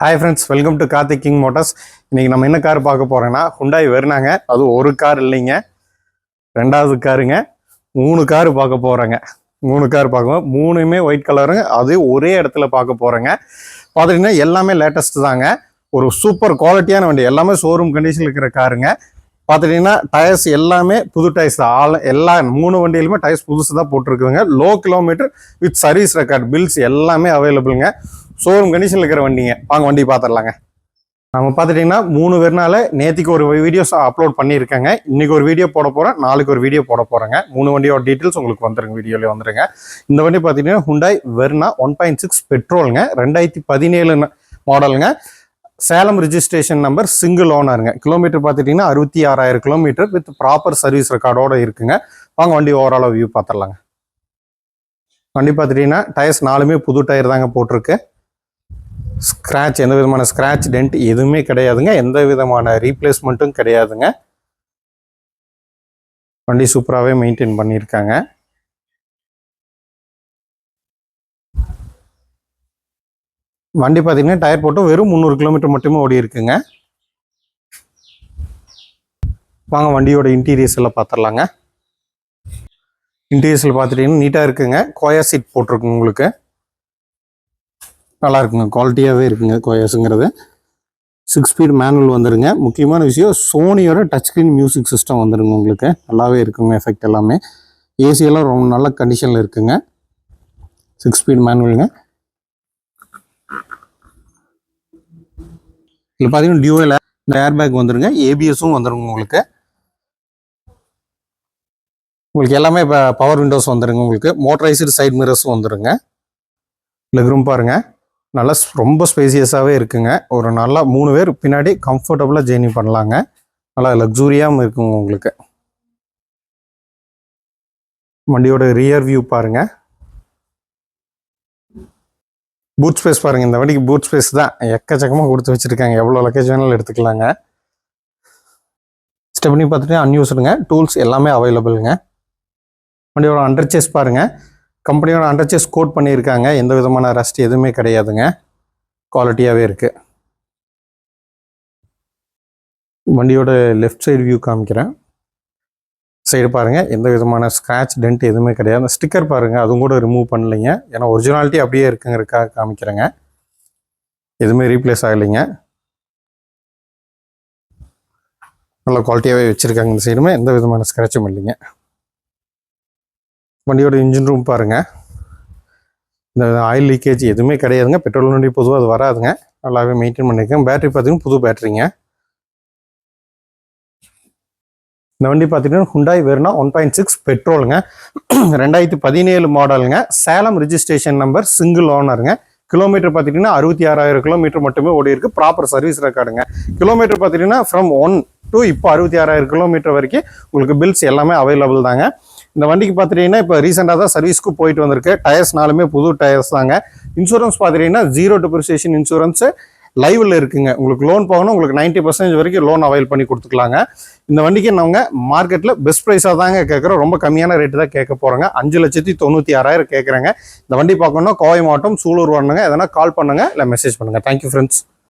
Hi friends, welcome to Karthik King Motors. இன்னைக்கு நம்ம என்ன கார் பார்க்க போறோம்னா Hyundai Vernaங்க. அது ஒரு கார் இல்லைங்க, ரெண்டாவது காருங்க. மூணு கார் பார்க்க போறோங்க. மூணு கார் பார்க்கணும், மூணுமே ஒயிட் கலருங்க. அது ஒரே இடத்துல பார்க்க போறோங்க. பாத்தீங்கன்னா எல்லாமே லேட்டஸ்ட் தாங்க. ஒரு சூப்பர் குவாலிட்டியான வண்டி, எல்லாமே ஷோரூம் கண்டிஷன்ல இருக்கிற காருங்க. பார்த்துட்டீங்கன்னா டயர்ஸ் எல்லாமே புது டயர்ஸ் தான். எல்லா மூணு வண்டியிலுமே டயர்ஸ் புதுசு தான் போட்டிருக்குதுங்க. Low kilometre with service record bills எல்லாமே அவைலபிளுங்க. ஷோரூம் கண்டிஷனில் இருக்கிற வண்டிங்க. வாங்க வண்டி பார்த்துடலாங்க. நம்ம பார்த்துட்டிங்கன்னா 3 பேர்னால நேற்றுக்கு ஒரு வீடியோஸ் அப்லோட் பண்ணியிருக்கேங்க. இன்றைக்கி ஒரு வீடியோ போட போகிறேன், நாளைக்கு ஒரு வீடியோ போட போகிறேங்க. 3 வண்டியோட டீட்டெயில்ஸ் உங்களுக்கு வந்துருங்க, வீடியோலேயே வந்துருங்க. இந்த வண்டி பார்த்துட்டிங்கன்னா Hyundai Verna 1.6 பெட்ரோலுங்க, 2017 மாடலுங்க. சேலம் ரிஜிஸ்ட்ரேஷன் நம்பர், சிங்கிள் ஓனருங்க. கிலோமீட்டர் பார்த்துட்டிங்கன்னா 66,000 கிலோமீட்டர் வித் ப்ராப்பர் சர்வீஸ் ரெக்கார்டோட இருக்குங்க. வாங்க வண்டி ஓவராலாக வியூ பார்த்துடலாங்க. வண்டி பார்த்துட்டிங்கன்னா டயர்ஸ் 4மே புது டயர் தாங்க போட்டிருக்கு. ஸ்க்ராட்ச், எந்த விதமான ஸ்க்ராட்ச் டென்ட் எதுவுமே கிடையாதுங்க. எந்த விதமான ரீப்ளேஸ்மெண்ட்டும் கிடையாதுங்க. வண்டி சூப்பராகவே மெயின்டைன் பண்ணியிருக்காங்க. வண்டி பார்த்தீங்கன்னா டயர் போட்டு வெறும் 300 கிலோமீட்டர் மட்டுமே ஓடி இருக்குங்க. வாங்க வண்டியோட இன்டீரியர்ஸ் எல்லாம் பார்த்துடலாங்க. இன்டீரியர்ஸில் பார்த்துட்டிங்கன்னா நீட்டாக இருக்குங்க. கோயா சீட் போட்டிருக்குங்க, உங்களுக்கு நல்லா இருக்குங்க, குவாலிட்டியாகவே இருக்குங்க. கோயாஸுங்கிறது 6 ஸ்பீட் மேனுவல் வந்துருங்க. முக்கியமான விஷயம் சோனியோட டச் ஸ்க்ரீன் மியூசிக் சிஸ்டம் வந்துருங்க. உங்களுக்கு நல்லாவே இருக்குங்க. எஃபெக்ட் எல்லாமே, ஏசியெல்லாம் ரொம்ப நல்ல கண்டிஷனில் இருக்குங்க. 6 ஸ்பீட் மேனுவலுங்க. இதில் பார்த்தீங்கன்னா டியூவல் ஏர் பேக் வந்துருங்க. ஏபிஎஸும் வந்துருங்க. உங்களுக்கு எல்லாமே இப்போ பவர் விண்டோஸ் வந்துருங்க. உங்களுக்கு மோட்டரைஸ்டு சைட் மிரர்ஸும் வந்துருங்க. லெக் ரூம் பாருங்க, நல்லா ரொம்ப ஸ்பேசியஸாகவே இருக்குங்க. ஒரு நல்லா 3 பேர் பின்னாடி கம்ஃபர்டபுளாக ஜேர்னி பண்ணலாங்க. நல்லா லக்ஸூரியாகவும் இருக்குங்க. உங்களுக்கு வண்டியோட ரியர் வியூ பாருங்க. பூட் ஸ்பேஸ் பாருங்க. இந்த வண்டிக்கு பூட் ஸ்பேஸ் தான் எக்கச்சக்கமாக கொடுத்து வச்சிருக்காங்க. எவ்வளோ லக்கேஜ் வேணாலும் எடுத்துக்கலாங்க. ஸ்டெப்னி பார்த்துட்டு அன்யூஸ்டுங்க. டூல்ஸ் எல்லாமே அவைலபிளுங்க. வண்டியோட அண்டர்சேஸ் பாருங்க. கம்பெனியோட அண்டர்சேஸ் கோட் பண்ணியிருக்காங்க. எந்த விதமான ரஸ்ட் எதுவுமே கிடையாதுங்க. குவாலிட்டியாகவே இருக்குது. வண்டியோட லெஃப்ட் சைடு வியூ காமிக்கிறேன். சைடு பாருங்கள், எந்த விதமான ஸ்க்ராட்ச் டென்ட் எதுவுமே கிடையாது. ஸ்டிக்கர் பாருங்கள், அதுவும் கூட ரிமூவ் பண்ணலைங்க. ஏன்னா ஒரிஜினாலிட்டி அப்படியே இருக்குங்கிறதுக்காக காமிக்கிறேங்க. எதுவுமே ரீப்ளேஸ் ஆகலைங்க. நல்ல குவாலிட்டியாகவே வச்சுருக்காங்க. இந்த சைடுமே எந்த விதமான ஸ்க்ராட்சும் இல்லைங்க. வண்டியோட இன்ஜின் ரூம் பாருங்கள். இந்த ஆயில் லீக்கேஜ் எதுவுமே கிடையாதுங்க. பெட்ரோல் வண்டி பொதுவாக அது வராதுங்க. நல்லாவே மெயின்டைன் பண்ணியிருக்கேன். பேட்டரி பார்த்தீங்கன்னா புது பேட்டரிங்க. இந்த வண்டி பார்த்தீங்கன்னா Hyundai Verna 1.6 பெட்ரோலுங்க, 2017 மாடலுங்க. சேலம் ரிஜிஸ்ட்ரேஷன் நம்பர், சிங்கிள் ஓனருங்க. கிலோமீட்டர் பார்த்துட்டிங்கன்னா 66,000 கிலோமீட்டர் மட்டுமே ஓடி இருக்குது. ப்ராப்பர் சர்வீஸ் ரெக்கார்டுங்க. கிலோமீட்டர் பார்த்துட்டிங்கன்னா ஃப்ரம் 1 to இப்போ 66,000 கிலோமீட்டர் வரைக்கும் உங்களுக்கு பில்ஸ் எல்லாமே அவைலபிள் தாங்க. இந்த வண்டிக்கு பார்த்துட்டிங்கன்னா இப்போ ரீசெண்டாக தான் சர்வீஸ்க்கு போயிட்டு வந்திருக்கு. டயர்ஸ் 4மே புது டயர்ஸ் தாங்க. இன்சூரன்ஸ் பார்த்துட்டிங்கன்னா 0 டிப்ரிசியேஷன் இன்சூரன்ஸு லைவில் இருக்குங்க. உங்களுக்கு லோன் போகணும், உங்களுக்கு 90% வரைக்கும் லோன் அவைல் பண்ணி கொடுத்துக்கலாங்க. இந்த வண்டிக்கு நாங்கள் மார்க்கெட்டில் பெஸ்ட் ப்ரைஸாக தாங்க கேட்குறோம். ரொம்ப கம்மியான ரேட்டு தான் கேட்க போகிறோங்க. 5,96,000 கேட்குறேங்க. இந்த வண்டி பார்க்கணுன்னா கோவை மாவட்டம் சூலூர் வரணுங்க. எதனா கால் பண்ணுங்கள், இல்லை மெசேஜ் பண்ணுங்கள். Thank you friends.